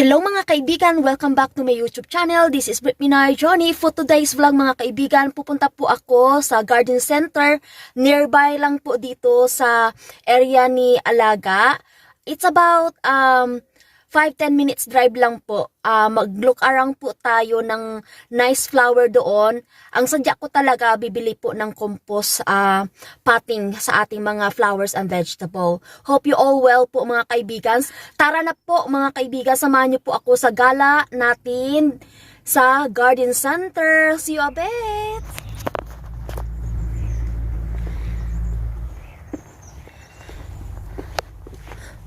Hello mga kaibigan! Welcome back to my YouTube channel. This is Brit Minay Johnny. For today's vlog mga kaibigan, pupunta po ako sa garden center. Nearby lang po dito sa area ni Alaga. It's about 5-10 minutes drive lang po. Mag-look around po tayo ng nice flower doon. Ang sadya ko talaga, bibili po ng compost potting sa ating mga flowers and vegetable. Hope you all well po mga kaibigan. Tara na po mga kaibigan, samahan niyo po ako sa gala natin sa garden center. See you a bit!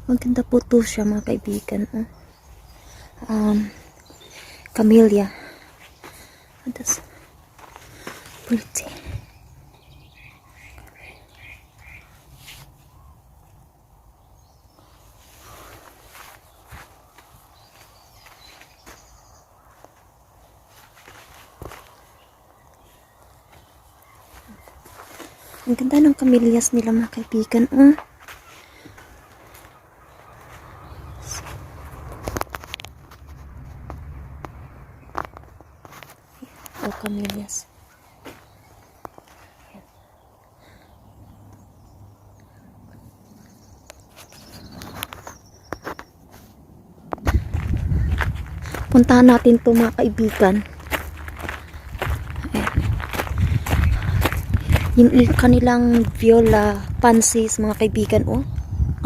Maganda po to siya mga kaibigan. Camellia. That's pretty. Ang ganda ng camellias nila mga kaibigan. Camellias. Puntahan natin to mga kaibigan. Ayan. Yung kanilang viola pansies mga kaibigan,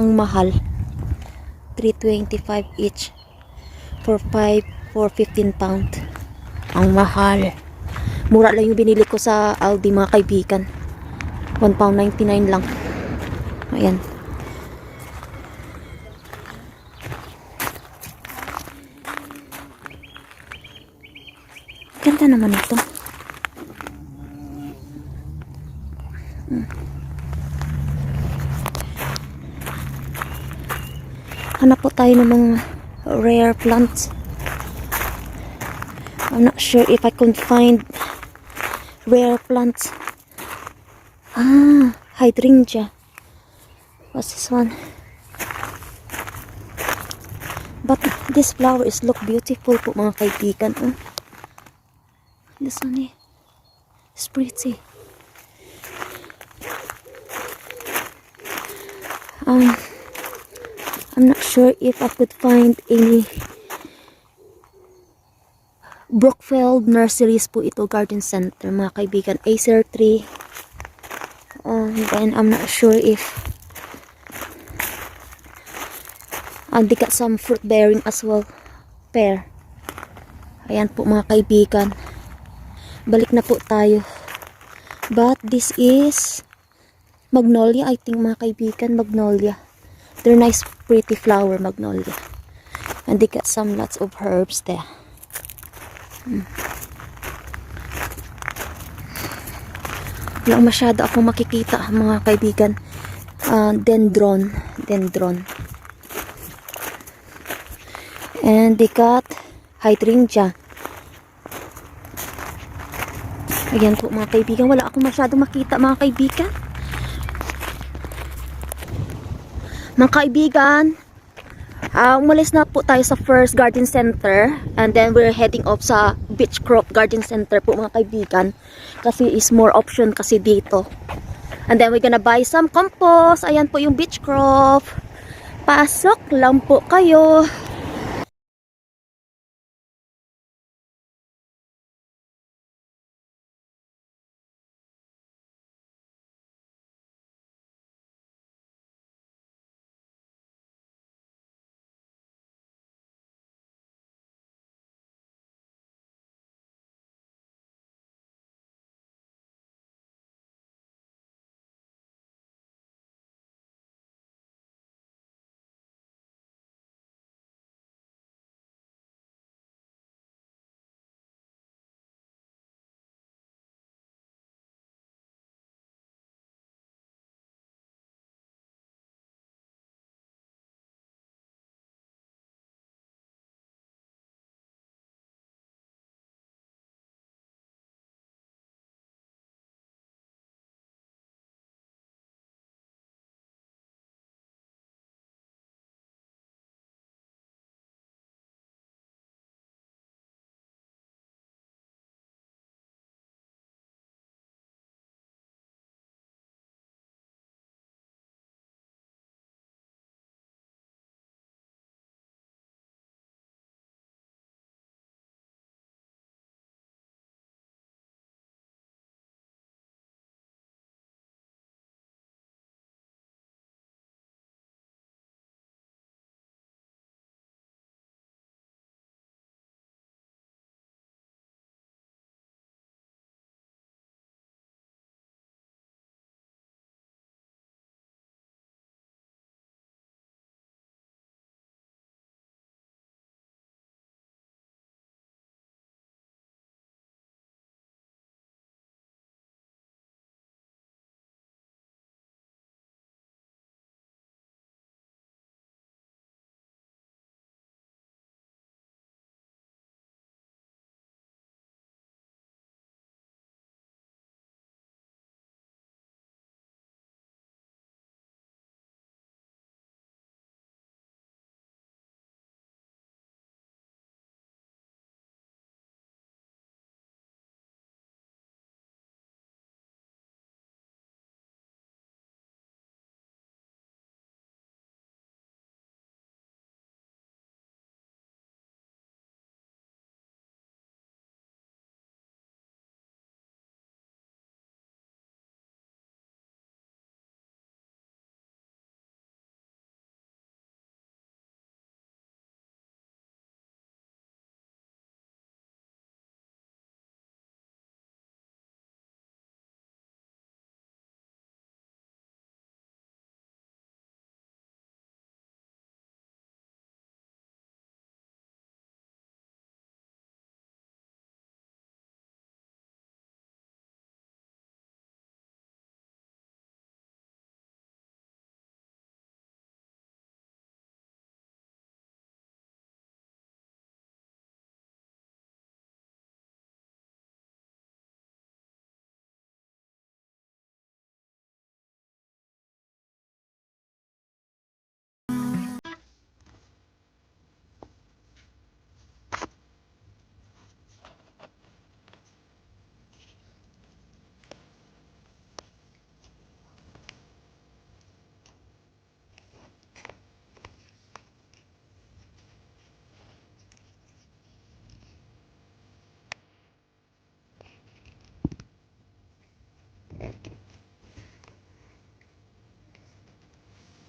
ang mahal. 325 each for 15 pound. Ang mahal. Mura lang yung binili ko sa Aldi mga kaibigan. £1.99 lang. Ayan. Ganda naman ito. Hanap po tayo ng mga rare plants. I'm not sure if I can find rare plants. Hydrangea. What's this one? But this flower is look beautiful po mga kaibigan. This one is pretty. I'm not sure if I could find any Brookfield Nurseries po ito, garden center mga kaibigan. Acer tree. Then I'm not sure if they got some fruit bearing as well. Pear. Ayan po mga kaibigan. Balik na po tayo. But this is magnolia, I think mga kaibigan. Magnolia. They're nice pretty flower, magnolia. And they got some lots of herbs there. Wala masyado akong makikita mga kaibigan. Dendron. And they got hydrangea. Ayan po mga kaibigan. Wala akong masyado makita mga kaibigan. Mga kaibigan, umalis na po tayo sa first garden center. And then we're heading off sa Beechcroft Garden Center po mga kaibigan. Kasi is more option kasi dito. And then we're gonna buy some compost. Ayan po yung Beechcroft. Pasok lang po kayo.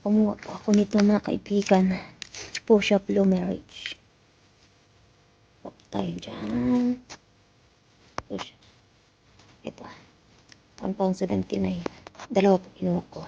Kumuha po ako nito mga kaibigan. Fuchsia Blue Marriage. Pop tayo dyan. Fuchsia. Ito. 1,079. Dalawa po kinuha ko.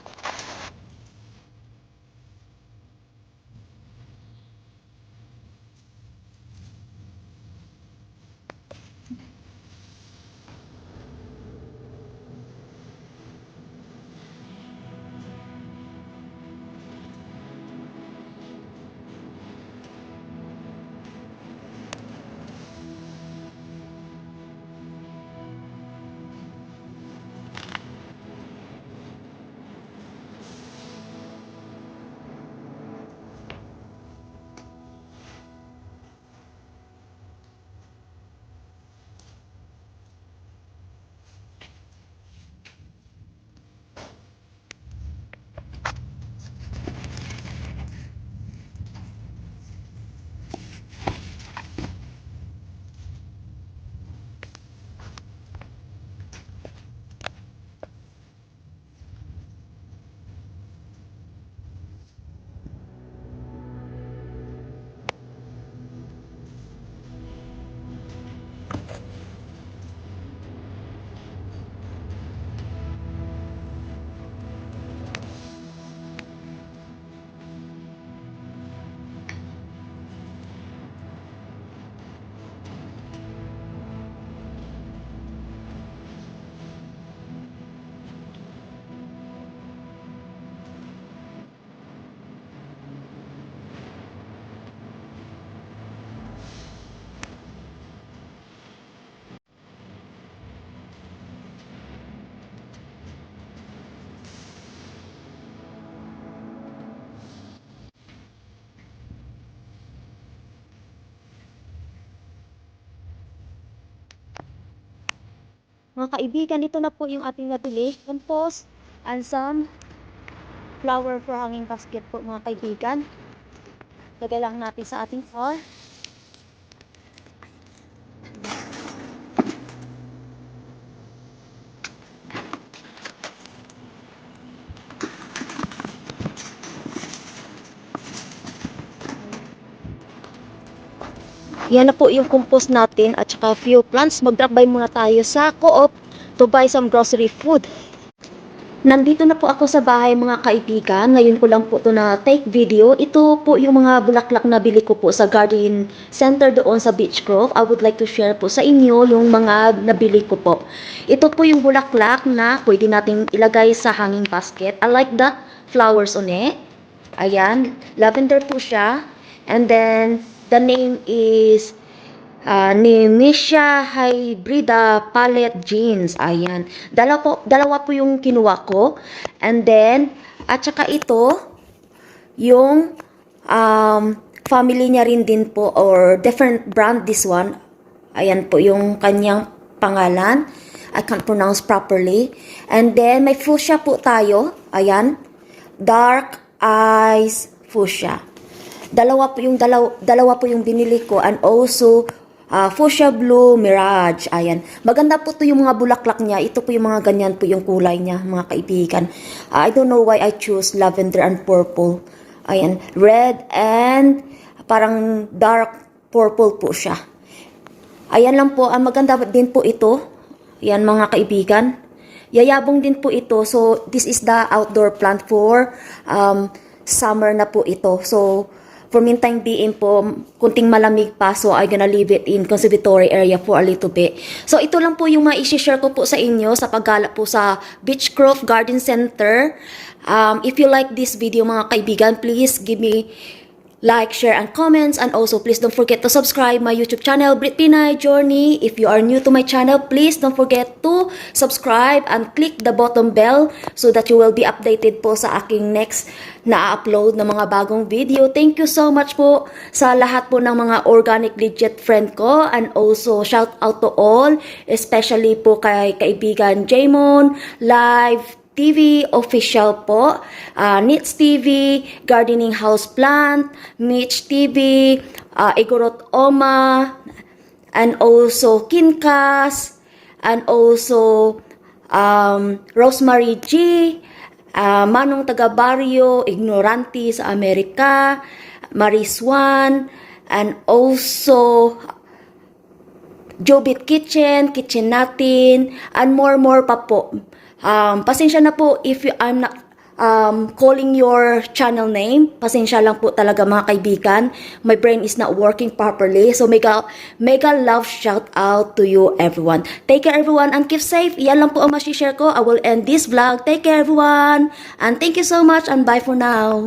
Mga kaibigan, ito na po yung ating nabili. Compost and some flower for hanging basket po mga kaibigan. Lagay lang natin sa ating car. Yan na po yung compost natin at saka few plants. Mag-drop by muna tayo sa Co-op to buy some grocery food. Nandito na po ako sa bahay mga kaibigan. Ngayon ko lang po ito na take video. Ito po yung mga bulaklak na bili ko po sa garden center doon sa Beach Grove. I would like to share po sa inyo yung mga nabili ko po. Ito po yung bulaklak na pwede nating ilagay sa hanging basket. I like the flowers on it. Ayan, lavender po siya. And then the name is Nemesia Hybrida Palette Jeans. Ayan. Dalawa po yung kinuha ko. And then, at saka ito, yung family niya rin din po or different brand this one. Ayan po yung kanyang pangalan. I can't pronounce properly. And then, may fuchsia po tayo. Ayan. Dark Eyes Fuchsia. Dalawa po yung binili ko and also Fuchsia Blue Mirage. Ayan. Maganda po to yung mga bulaklak niya. Ito po yung mga ganyan po yung kulay niya, mga kaibigan. I don't know why I choose lavender and purple. Ayan. Red and parang dark purple po siya. Ayan lang po. Maganda din po ito. Ayan mga kaibigan. Yayabong din po ito. So, this is the outdoor plant for summer na po ito. So, for meantime being po, kunting malamig pa, so I'm gonna leave it in conservatory area for a little bit. So, ito lang po yung ma-share ko po sa inyo sa paggala po sa Beach Grove Garden Center. If you like this video mga kaibigan, please give me like, share, and comments. And also, please don't forget to subscribe my YouTube channel, Brit Pinay Journey. If you are new to my channel, please don't forget to subscribe and click the bottom bell so that you will be updated po sa aking next na-upload na mga bagong video. Thank you so much po sa lahat po ng mga organic legit friend ko. And also, shout out to all, especially po kay kaibigan Jaymon, Live TV official po, Nits TV, Gardening House Plant, Mitch TV, Igorot Oma, and also Kinkas, and also Rosemary G, Manong Taga Barrio, Ignorante sa Amerika, Mariswan, and also Jobit Kitchen, Kitchen Natin, and more pa po. Pasensya na po if I'm not calling your channel name. Pasensya lang po talaga mga kaibigan. My brain is not working properly. So mega love shout out to you everyone. Take care everyone and keep safe. Yan lang po ang masishare ko. I will end this vlog. Take care everyone. And thank you so much and bye for now.